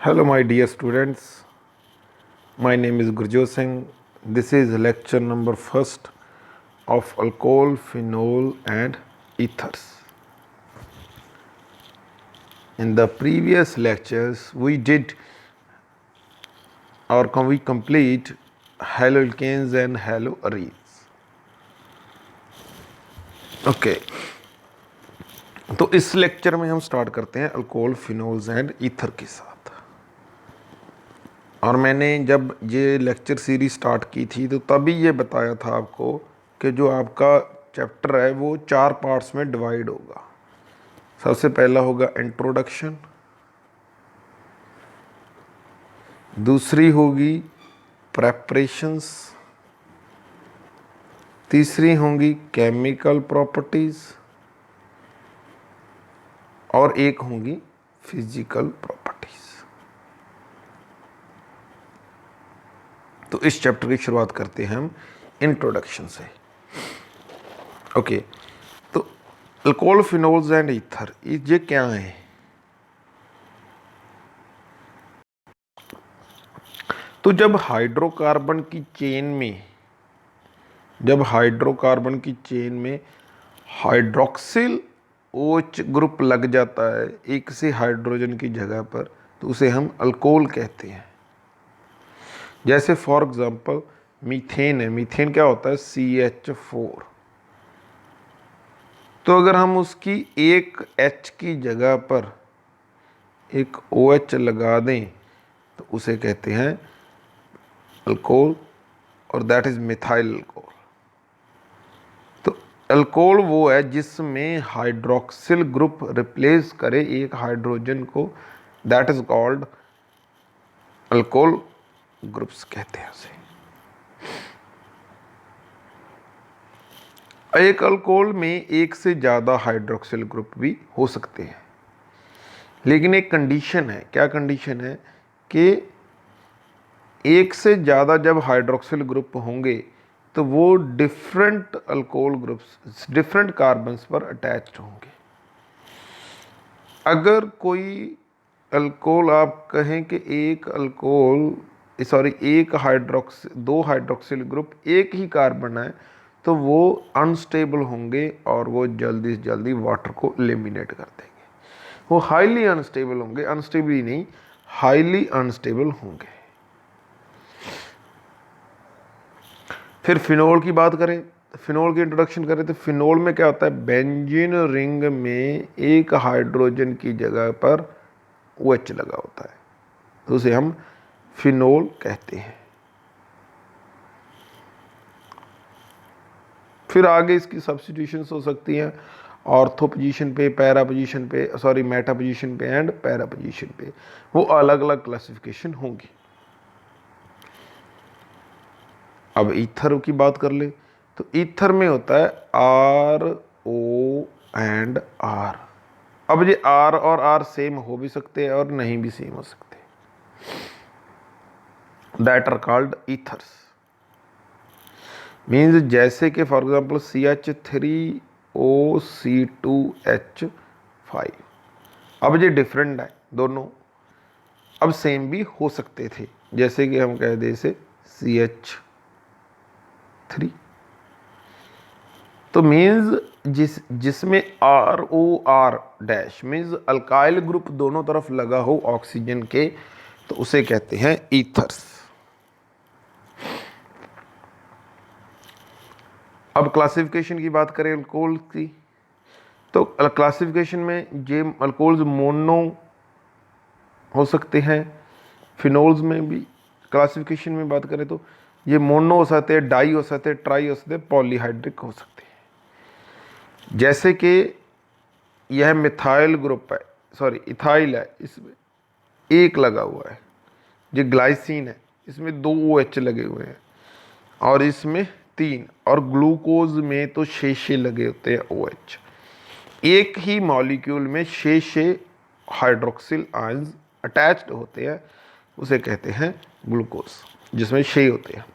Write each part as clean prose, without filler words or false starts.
Hello, my dear students. My name is Gurjot Singh. This is lecture number first of alcohol, phenol, and ethers. In the previous lectures, we complete haloalkanes and haloarenes. Okay तो इस lecture में हम start करते हैं alcohol, phenols and ether के साथ। और मैंने जब ये लेक्चर सीरीज स्टार्ट की थी तो तभी ये बताया था आपको कि जो आपका चैप्टर है वो 4 पार्ट्स में डिवाइड होगा। सबसे पहला होगा इंट्रोडक्शन, दूसरी होगी प्रेपरेशंस, तीसरी होंगी केमिकल प्रॉपर्टीज़ और एक होंगी फिजिकल प्रॉपर्टीज़। तो इस चैप्टर की शुरुआत करते हैं हम इंट्रोडक्शन से। ओके तो अल्कोहल, फिनोल्स एंड ईथर ये क्या है? तो जब हाइड्रोकार्बन की चेन में हाइड्रोक्सिल OH ग्रुप लग जाता है एक से हाइड्रोजन की जगह पर, तो उसे हम अल्कोहल कहते हैं। जैसे फॉर एग्जांपल मीथेन है। मीथेन क्या होता है? CH4। तो अगर हम उसकी एक H की जगह पर एक OH लगा दें तो उसे कहते हैं अल्कोहल, और दैट इज मिथाइल अल्कोहल। तो अल्कोहल वो है जिसमें हाइड्रोक्सिल ग्रुप रिप्लेस करे एक हाइड्रोजन को, that is called alcohol groups कहते हैं उसे। एक अल्कोहल में एक से ज़्यादा हाइड्रोक्सिल ग्रुप भी हो सकते हैं, लेकिन एक कंडीशन है। क्या कंडीशन है? कि एक से ज़्यादा जब हाइड्रोक्सिल ग्रुप होंगे तो वो different alcohol groups different carbons पर अटैच्ड होंगे। अगर कोई अल्कोहल आप कहें कि दो हाइड्रोक्सिल ग्रुप एक ही कार्बन है, तो वो अनस्टेबल होंगे और वो जल्दी से जल्दी वाटर को एलिमिनेट कर देंगे। वो हाईली अनस्टेबल होंगे, अनस्टेबल ही नहीं, हाईली अनस्टेबल होंगे। फिर फिनोल की बात करें, फिनोल की इंट्रोडक्शन करें तो फिनोल में क्या होता है? बेंजीन रिंग में एक हाइड्रोजन की जगह पर OH लगा होता है, तो उसे हम फिनोल कहते हैं। फिर आगे इसकी सब्स्टिट्यूशंस हो सकती हैं ऑर्थो पोजीशन पे, पैरा पोजीशन पे, मेटा पोजीशन पे एंड पैरा पोजीशन पे। वो अलग अलग क्लासिफिकेशन होंगी। अब ईथर की बात कर ले तो ईथर में होता है RO एंड R। अब ये R और R सेम हो भी सकते हैं और नहीं भी सेम हो सकते, that are called ethers. Means जैसे कि फॉर एग्जाम्पल CH3OC2H5। अब ये डिफरेंट है दोनों, अब सेम भी हो सकते थे। जैसे कि हम कह दें इसे CH3। तो मीन्स जिसमें ROR dash means alkyl group दोनों तरफ लगा हो ऑक्सीजन के, तो उसे कहते हैं ईथर्स। अब क्लासिफिकेशन की बात करें अल्कोहल की, तो क्लासिफिकेशन में ये अल्कोहल्स मोनो हो सकते हैं। फिनोल्स में भी क्लासिफिकेशन में बात करें तो ये मोनो हो सकते हैं, डाई हो सकते हैं, ट्राई हो सकते हैं, पॉलीहाइड्रिक हो सकते हैं। जैसे कि यह मिथाइल ग्रुप है, इथाइल है, इसमें एक लगा हुआ है। जो ग्लाइसिन है इसमें 2 OH लगे हुए हैं और इसमें 3, और ग्लूकोज में तो 6 लगे होते हैं OH। एक ही मॉलिक्यूल में 6 हाइड्रोक्सिल आयंस अटैच्ड होते हैं, उसे कहते हैं ग्लूकोज, जिसमें 6 होते हैं।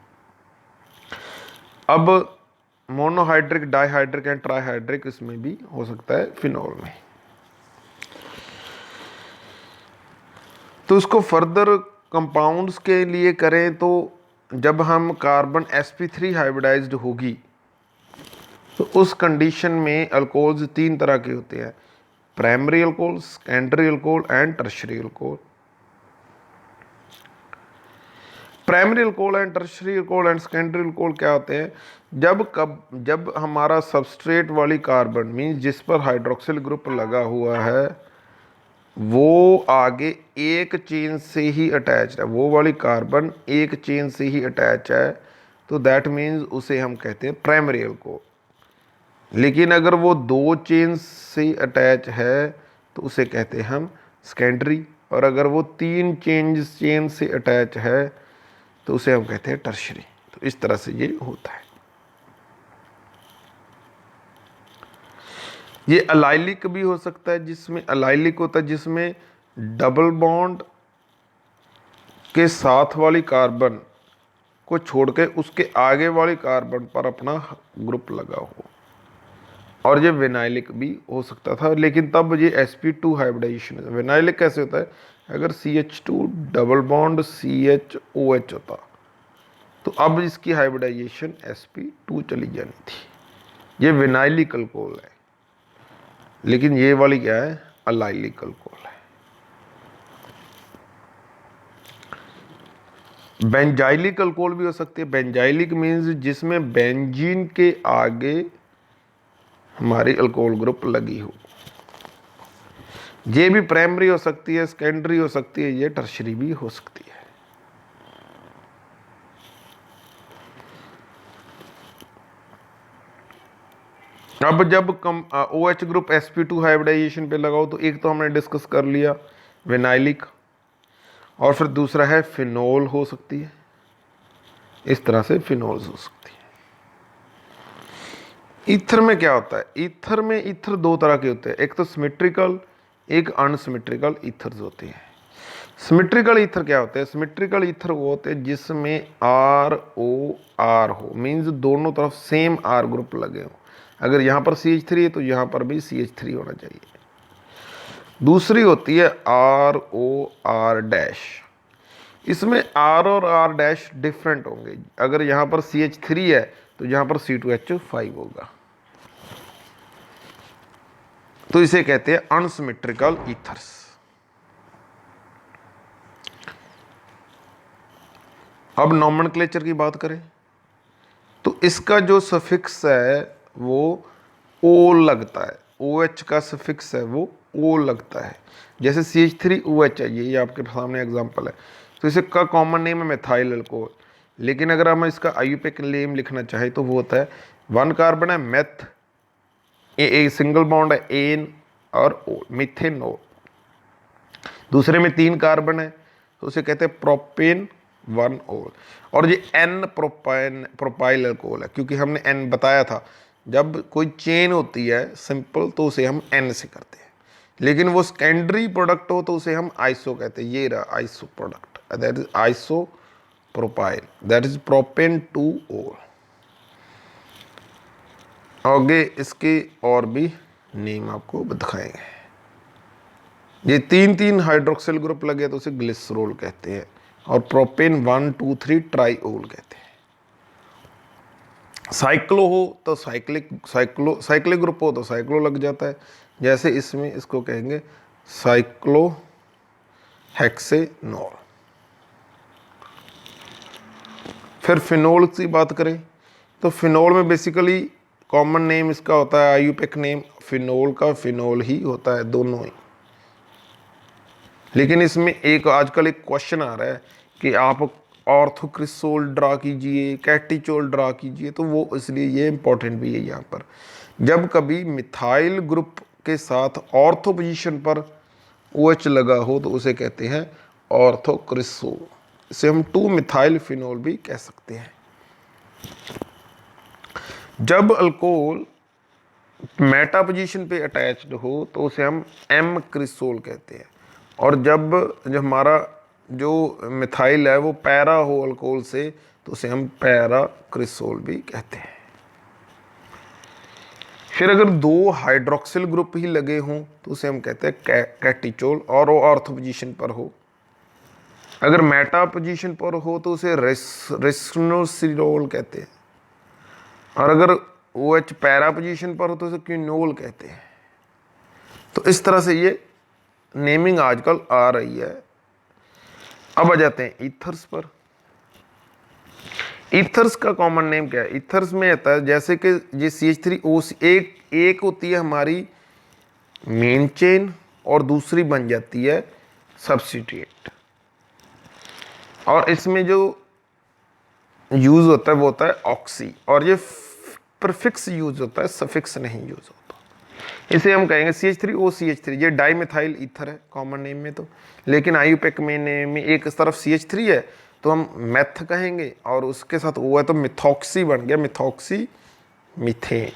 अब मोनोहाइड्रिक, डाइहाइड्रिक एंड ट्राइहाइड्रिक इसमें भी हो सकता है फिनोल में। तो उसको फर्दर कंपाउंड्स के लिए करें तो जब हम कार्बन sp3 हाइब्रिडाइज्ड होगी तो उस कंडीशन में अल्कोहल्स 3 तरह के होते हैं, primary alcohol, secondary alcohol and tertiary alcohol. Primary alcohol and tertiary alcohol and secondary alcohol क्या होते हैं? जब हमारा सबस्ट्रेट वाली कार्बन मीन्स जिस पर हाइड्रोक्सिल ग्रुप लगा हुआ है वो आगे एक चेन से ही अटैच है, वो वाली कार्बन एक चेन से ही अटैच है, तो दैट मीन्स उसे हम कहते हैं प्राइमरी अल्कोहल। लेकिन अगर वो 2 चेन से अटैच है तो उसे कहते हैं हम सेकेंडरी, और अगर वो 3 चेन से अटैच है तो उसे हम कहते हैं टर्शियरी। तो इस तरह से ये होता है। ये अलाइलिक भी हो सकता है, जिसमें अलाइलिक होता है जिसमें डबल बॉन्ड के साथ वाली कार्बन को छोड़ के उसके आगे वाली कार्बन पर अपना ग्रुप लगा हो, और ये विनाइलिक भी हो सकता था, लेकिन तब ये sp2 हाइब्रिडाइजेशन है। विनाइलिक कैसे होता है? अगर CH2 डबल बॉन्ड CHOH होता तो अब इसकी हाइब्रिडाइजेशन sp2 चली जानी थी। ये विनाइलिक अल्कोहल है, लेकिन ये वाली क्या है? अलाइलिक अल्कोहल है। बेंजाइलिक अल्कोहल भी हो सकती है। बेंजाइलिक मीन्स जिसमें बेंजीन के आगे हमारी अल्कोहल ग्रुप लगी हो। ये भी प्राइमरी हो सकती है, सेकेंडरी हो सकती है, ये टर्शियरी भी हो सकती है। अब जब OH ग्रुप sp2 हाइब्रिडाइजेशन पे लगाओ तो एक तो हमने डिस्कस कर लिया विनाइलिक, और फिर दूसरा है फिनोल हो सकती है। इस तरह से फिनोल्स हो सकती है। ईथर में क्या होता है? ईथर में ईथर 2 तरह के होते हैं, एक तो सिमेट्रिकल, एक अनसिमेट्रिकल ईथर्स होते हैं। सिमेट्रिकल ईथर क्या होते हैं? सिमेट्रिकल ईथर वो होते हैं जिसमें ROR हो, मीन्स दोनों तरफ सेम R ग्रुप लगे हो। अगर यहाँ पर CH3 है तो यहाँ पर भी CH3 होना चाहिए। दूसरी होती है ROR डैश। इसमें R और R डैश डिफरेंट होंगे। अगर यहाँ पर CH3 है तो यहाँ पर C2H5 होगा, तो इसे कहते हैं अनसिमेट्रिकल ईथर्स। अब नॉमेनक्लेचर की बात करें तो इसका जो सफिक्स है वो ओ लगता है। OH का सफिक्स है वो ओ लगता है। जैसे CH3OH है, ये आपके सामने एग्जांपल है, तो इसे का कॉमन नेम है मेथाइल अल्कोहल। लेकिन अगर हम इसका IUPAC नेम लिखना चाहें तो वो होता है 1 कार्बन है मेथ, ए सिंगल बॉन्ड है एन और ओ, मिथेनॉल। दूसरे में 3 कार्बन है तो उसे कहते हैं प्रोपेन 1 ओल। और ये N प्रोपाइल अल्कोहल है, क्योंकि हमने N बताया था जब कोई चेन होती है सिंपल तो उसे हम N से करते हैं, लेकिन वो सेकेंडरी प्रोडक्ट हो तो उसे हम आइसो कहते हैं। ये रहा iso product, that is iso propyl, that is propane 2 ओल। आगे इसके और भी नेम आपको दिखाएंगे। ये 3 हाइड्रोक्सिल ग्रुप लगे तो उसे ग्लिसरॉल कहते हैं, और प्रोपेन 1 2 3 ट्राईओल कहते हैं। साइक्लो हो तो साइक्लिक ग्रुप हो तो साइक्लो लग जाता है, जैसे इसमें इसको कहेंगे साइक्लो हेक्सेनॉल। फिर फिनोल की बात करें तो फिनोल में बेसिकली कॉमन नेम इसका होता है IUPAC नेम फिनोल का फिनोल ही होता है, दोनों ही। लेकिन इसमें एक आजकल एक क्वेश्चन आ रहा है कि आप ऑर्थोक्रिसोल ड्रा कीजिए, कैटिचोल ड्रा कीजिए, तो वो इसलिए ये इंपॉर्टेंट भी है यहाँ पर। जब कभी मिथाइल ग्रुप के साथ ऑर्थो पोजीशन पर OH लगा हो तो उसे कहते हैं ऑर्थोक्रिसोल। इसे हम 2 मिथाइल फिनोल भी कह सकते हैं। जब अल्कोहल मेटा पोजीशन पे अटैच्ड हो तो उसे हम M क्रिसोल कहते हैं, और जब हमारा जो मिथाइल है वो पैरा हो अल्कोहल से तो उसे हम पैरा क्रिसोल भी कहते हैं। फिर अगर 2 हाइड्रोक्सिल ग्रुप ही लगे हों तो उसे हम कहते हैं कैटिचोल, और वो ऑर्थो पोजीशन पर हो। अगर मेटा पोजीशन पर हो तो उसे रेस्नोसिरोल कहते हैं, और अगर OH पैरा पोजीशन पर हो तो उसे क्विनोल कहते हैं। तो इस तरह से ये नेमिंग आजकल आ रही है। अब आ जाते हैं ईथर्स पर। ईथर्स का कॉमन नेम क्या है? ईथर्स में आता है जैसे कि ये CH3O एक होती है हमारी मेन चेन और दूसरी बन जाती है सब्स्टिट्यूट, और इसमें जो यूज होता है वो होता है ऑक्सी, और ये प्रीफिक्स यूज होता है, सफिक्स नहीं यूज होता। इसे हम कहेंगे CH3OCH3। ये डाईमिथाइल ईथर है कॉमन नेम में तो, लेकिन आयुपेक में नेम में एक तरफ CH3 है तो हम मेथ कहेंगे, और उसके साथ O है तो मिथॉक्सी बन गया, मिथॉक्सी मीथेन।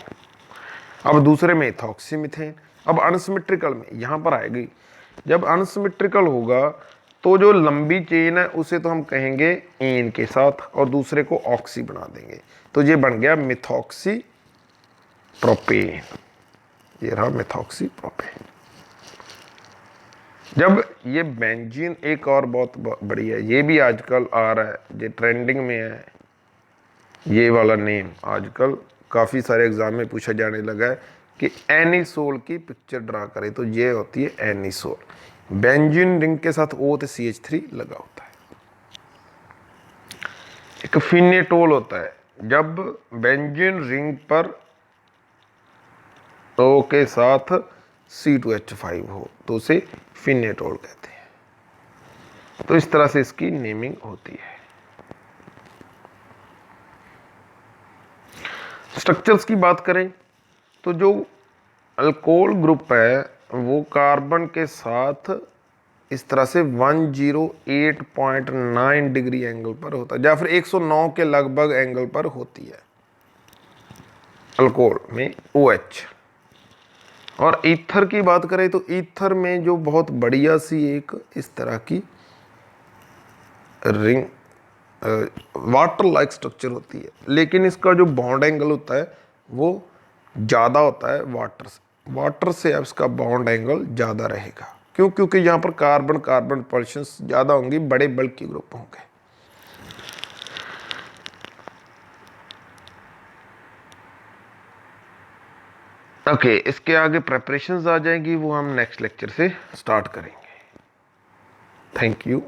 अब दूसरे में इथॉक्सी मीथेन। अब अनसिमेट्रिकल में यहां पर आएगी, जब अनसिमेट्रिकल होगा तो जो लंबी चेन है उसे तो हम कहेंगे एन के साथ और दूसरे को ऑक्सी बना देंगे, तो ये बन गया मिथॉक्सी प्रोपेन। ये रहा मिथॉक्सी प्रोपेन। जब ये बेंजीन एक और बहुत बड़ी है, ये भी आजकल आ रहा है, ये ट्रेंडिंग में है, ये वाला नेम आजकल काफ़ी सारे एग्जाम में पूछा जाने लगा है कि एनिसोल की पिक्चर ड्रा करें, तो ये होती है एनिसोल। बेंजीन रिंग के साथ O तो CH3 लगा होता है। एक फिनेटोल होता है, जब बेंजीन रिंग पर O के साथ C2H5 हो तो उसे फिनेटोल कहते हैं। तो इस तरह से इसकी नेमिंग होती है। स्ट्रक्चर्स की बात करें तो जो अल्कोहल ग्रुप है वो कार्बन के साथ इस तरह से 108.9 डिग्री एंगल पर होता है, या फिर 109 के लगभग एंगल पर होती है अल्कोहल में OH। और ईथर की बात करें तो ईथर में जो बहुत बढ़िया सी एक इस तरह की रिंग वाटर लाइक स्ट्रक्चर होती है, लेकिन इसका जो बॉन्ड एंगल होता है वो ज़्यादा होता है वाटर से अब इसका बॉन्ड एंगल ज़्यादा रहेगा। क्यों? क्योंकि यहाँ पर कार्बन कार्बन पर्सन्स ज़्यादा होंगी, बड़े बल्कि ग्रुप होंगे। ओके, इसके आगे प्रेपरेशंस आ जाएंगी, वो हम नेक्स्ट लेक्चर से स्टार्ट करेंगे। Thank you.